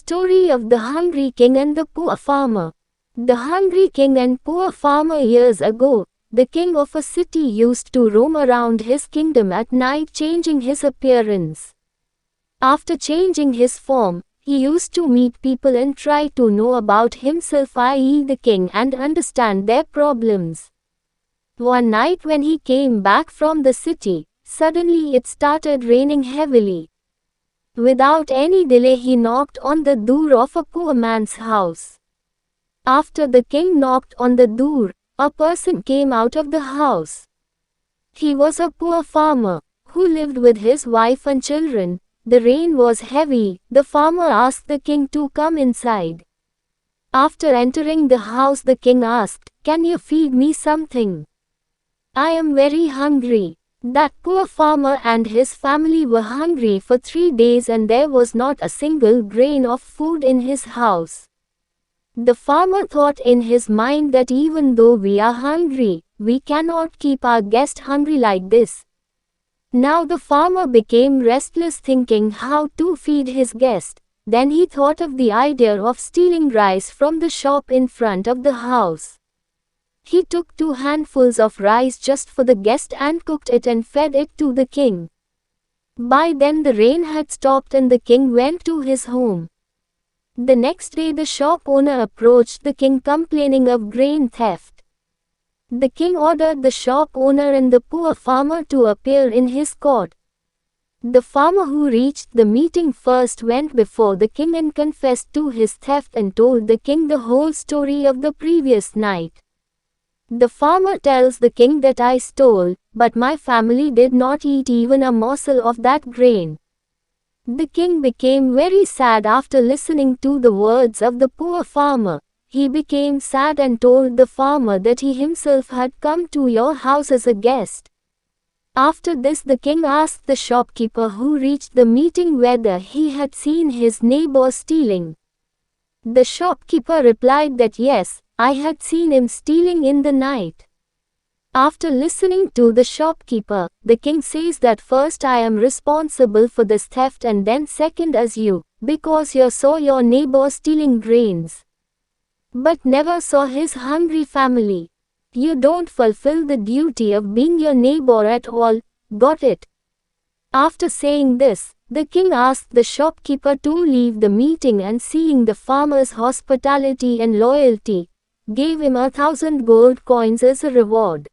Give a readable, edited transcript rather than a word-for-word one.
story of the hungry king and the poor farmer. The hungry king and poor farmer. Years ago, the king of a city used to roam around his kingdom at night, changing his appearance. After changing his form, he used to meet people and try to know about himself, i.e. the king, and understand their problems. One night when he came back from the city, suddenly it started raining heavily. Without any delay, he knocked on the door of a poor man's house. After the king knocked on the door, a person came out of the house. He was a poor farmer, who lived with his wife and children. The rain was heavy. The farmer asked the king to come inside. After entering the house, the king asked, "Can you feed me something? I am very hungry." That poor farmer and his family were hungry for 3 days and there was not a single grain of food in his house. The farmer thought in his mind that even though we are hungry, we cannot keep our guest hungry like this. Now the farmer became restless, thinking how to feed his guest. Then he thought of the idea of stealing rice from the shop in front of the house. He took 2 handfuls of rice just for the guest and cooked it and fed it to the king. By then the rain had stopped and the king went to his home. The next day the shop owner approached the king complaining of grain theft. The king ordered the shop owner and the poor farmer to appear in his court. The farmer, who reached the meeting first, went before the king and confessed to his theft and told the king the whole story of the previous night. The farmer tells the king that I stole, but my family did not eat even a morsel of that grain. The king became very sad after listening to the words of the poor farmer. He became sad and told the farmer that he himself had come to your house as a guest. After this, the king asked the shopkeeper who reached the meeting whether he had seen his neighbor stealing. The shopkeeper replied that yes, I had seen him stealing in the night. After listening to the shopkeeper, the king says that first I am responsible for this theft and then second as you, because you saw your neighbor stealing grains, but never saw his hungry family. You don't fulfill the duty of being your neighbor at all, got it? After saying this, the king asked the shopkeeper to leave the meeting and, seeing the farmer's hospitality and loyalty, gave him 1,000 gold coins as a reward.